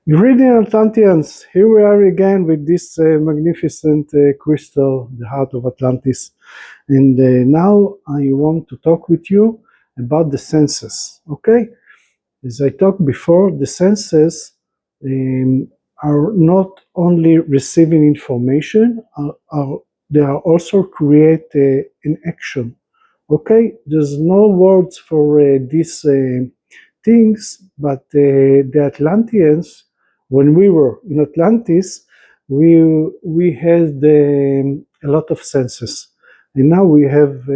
Greeting Atlanteans, here we are again with this magnificent crystal, the heart of Atlantis. And now I want to talk with you about the senses, okay? As I talked before, the senses are not only receiving information, they are also create an action, okay? There's no words for these things, but the Atlanteans, when we were in Atlantis, we had a lot of senses, and now we have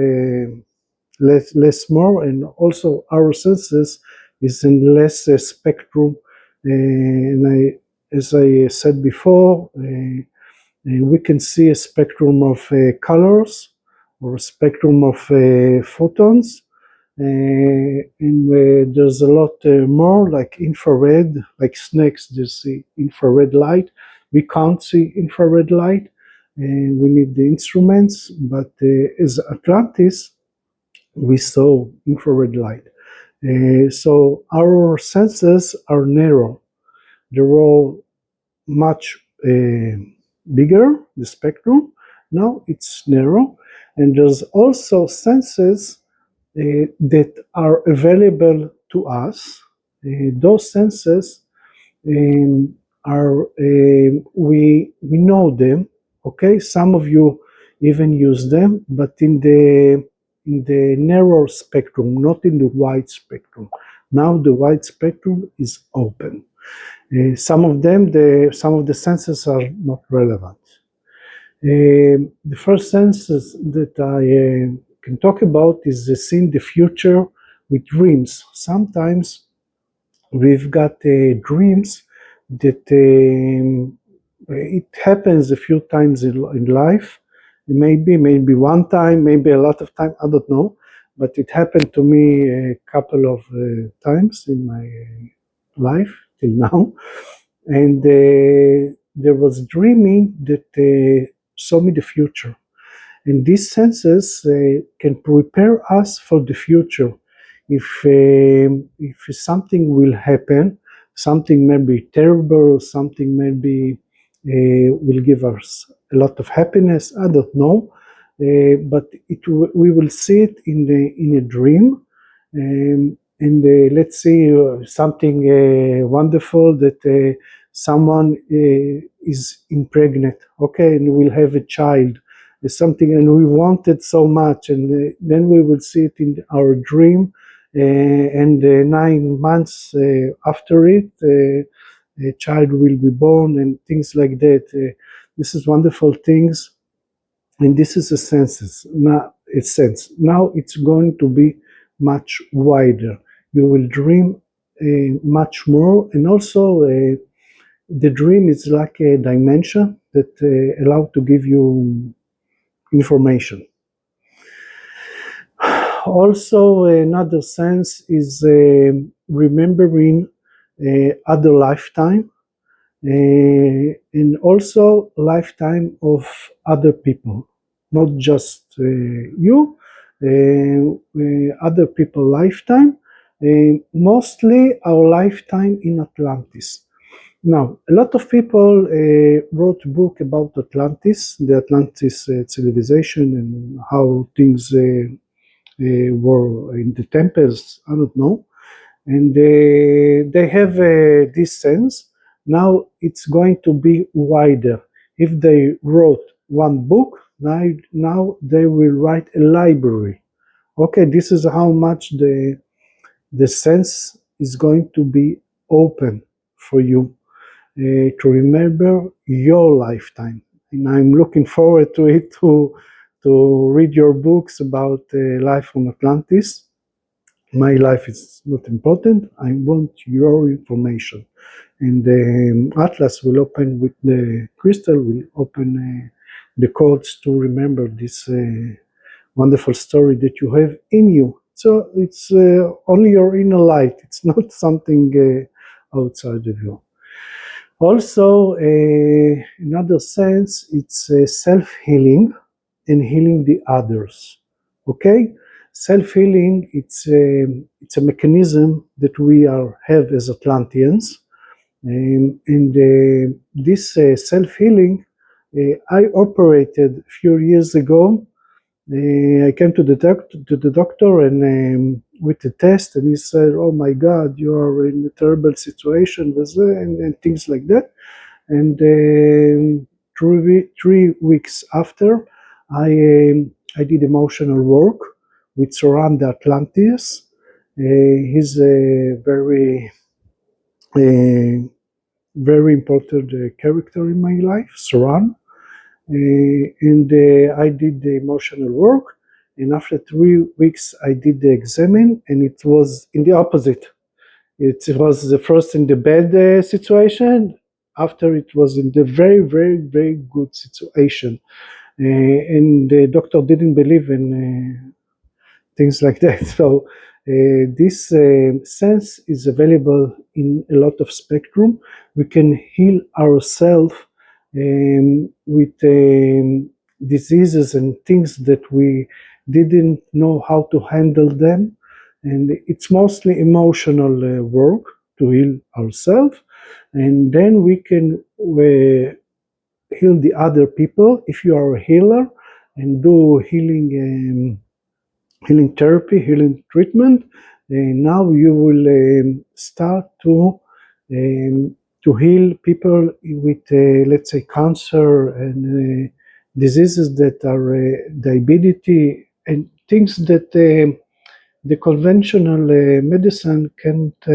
less more, and also our senses is in less spectrum. As I said before, we can see a spectrum of colors or a spectrum of photons. And there's a lot more like infrared, like snakes, they see infrared light. We can't see infrared light, and we need the instruments, but as Atlantis, we saw infrared light. So our senses are narrow. They're all much bigger, the spectrum. Now it's narrow, and there's also senses that are available to us. Those senses are we know them. Okay, some of you even use them, but in the narrow spectrum, not in the wide spectrum. Now the wide spectrum is open. Some of the senses are not relevant. The first senses that I can talk about is seeing the future with dreams. Sometimes we've got dreams that it happens a few times in life. Maybe one time, maybe a lot of time, I don't know. But it happened to me a couple of times in my life till now. And there was dreaming that saw me the future. And these senses can prepare us for the future. If something will happen, something may be terrible, something maybe will give us a lot of happiness, I don't know. But we will see it in a dream. And let's see something wonderful that someone is impregnant, okay, and will have a child, something, and we want it so much, and then we will see it in our dream, and 9 months after it, a child will be born, and things like that. This is wonderful things, and this is a sense. Now it's going to be much wider. You will dream much more, and also the dream is like a dimension that allow to give you information. Also, another sense is remembering other lifetime, and also lifetime of other people, not just you, other people lifetime, mostly our lifetime in Atlantis. Now, a lot of people wrote a book about Atlantis, the Atlantis civilization, and how things were in the temples, I don't know. And they have this sense. Now it's going to be wider. If they wrote one book, now they will write a library. Okay, this is how much the sense is going to be open for you to remember your lifetime. And I'm looking forward to it, to read your books about life on Atlantis. My life is not important. I want your information. And the Atlas will open with the crystal, will open the codes to remember this wonderful story that you have in you. So it's only your inner light. It's not something outside of you. Also, another sense, it's self-healing and healing the others. Okay, self-healing. It's a mechanism that we have as Atlanteans, And this self-healing, I operated a few years ago. I came to the doctor and with the test, and he said, "Oh my God, you are in a terrible situation," and things like that. And 3 weeks after, I did emotional work with Soran the Atlantis. He's a uh, very important character in my life, Soran. And I did the emotional work. And after 3 weeks, I did the examine, and it was in the opposite. It was the first in the bad situation. After it was in the very, very, very good situation. And the doctor didn't believe in things like that. So this sense is available in a lot of spectrum. We can heal ourselves with diseases and things that we didn't know how to handle them. And it's mostly emotional work to heal ourselves. And then we can heal the other people if you are a healer and do healing therapy, healing treatment. Now you will start to heal people with, let's say, cancer and diseases that are diabetes and things that the conventional medicine can't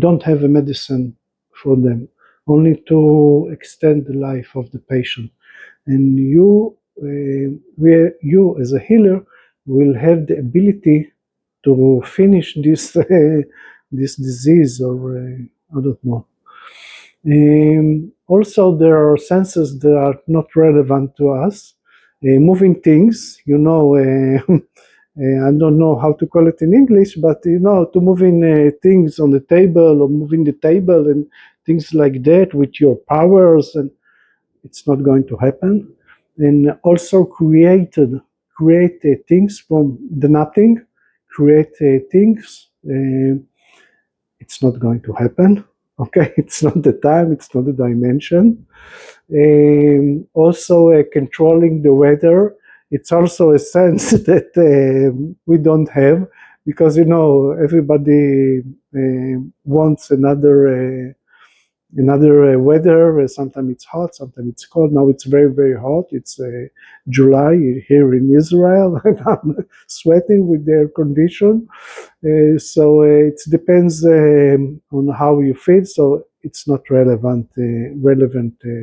don't have a medicine for them, only to extend the life of the patient. And where you as a healer will have the ability to finish this this disease, or I don't know. Also, there are senses that are not relevant to us. Moving things, I don't know how to call it in English, but to moving things on the table or moving the table and things like that with your powers, and it's not going to happen. And also create things from the nothing, create things. It's not going to happen. Okay, it's not the time, it's not the dimension. Also, controlling the weather. It's also a sense that we don't have, because everybody wants another weather. Sometimes it's hot, sometimes it's cold. Now it's very, very hot. It's July here in Israel, and I'm sweating with the air condition. So it depends on how you feel. So it's not relevant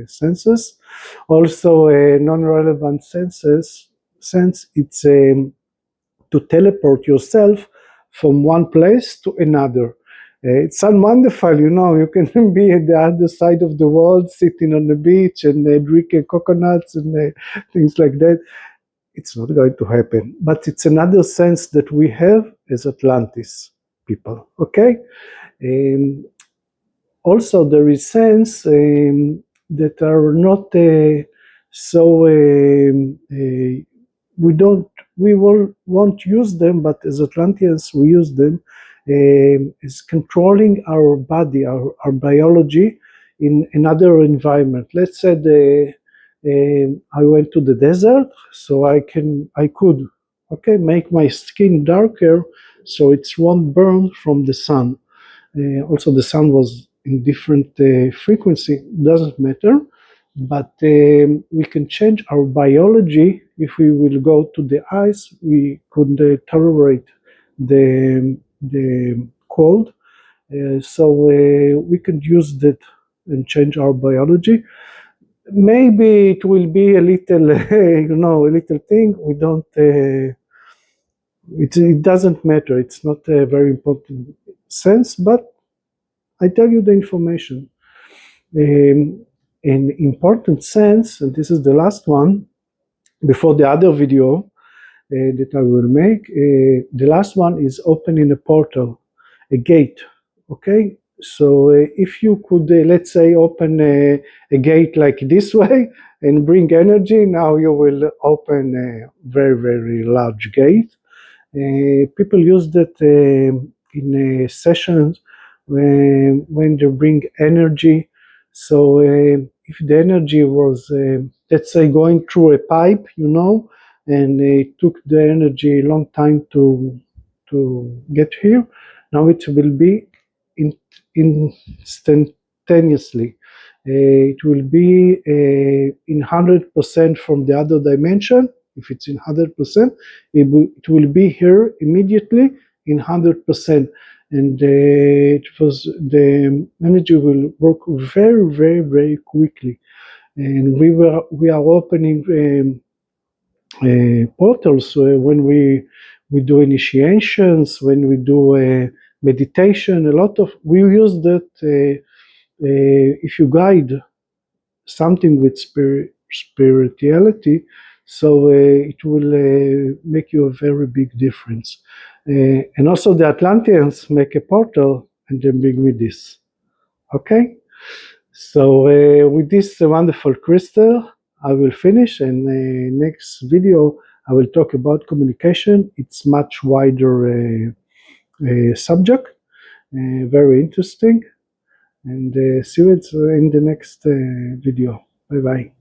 senses. Also, non-relevant sense, it's to teleport yourself from one place to another. It sounds wonderful, you can be at the other side of the world, sitting on the beach and drinking coconuts and things like that. It's not going to happen, but it's another sense that we have as Atlantis people, okay? Um, Also, there is sense that are not so we don't we will won't use them, but as Atlanteans we use them, is controlling our body, our biology in another environment. Let's say I went to the desert, so I could, okay, make my skin darker so it won't burn from the sun. Also, the sound was in different frequency, doesn't matter, but we can change our biology. If we will go to the ice, we could tolerate the cold. So we could use that and change our biology. Maybe it will be a little, a little thing. We don't. It doesn't matter. It's not a very important sense, but I tell you the information. An important sense, and this is the last one before the other video that I will make. The last one is opening a portal, a gate. Okay, so if you could, let's say, open a gate like this way and bring energy, now you will open a very, very large gate. People use that in sessions when they bring energy. So if the energy was, let's say, going through a pipe, and it took the energy a long time to get here, now it will be in, instantaneously. It will be in 100% from the other dimension. If it's in 100%, it will be here immediately in 100%. And the energy will work very, very, very quickly. And we are opening portals when we do initiations, when we do meditation. We use that. If you guide something with spirituality, so it will make you a very big difference. And also the Atlanteans make a portal and then bring me this. Okay, so with this wonderful crystal, I will finish, and next video I will talk about communication. It's much wider subject, very interesting, and see you in the next video. Bye bye.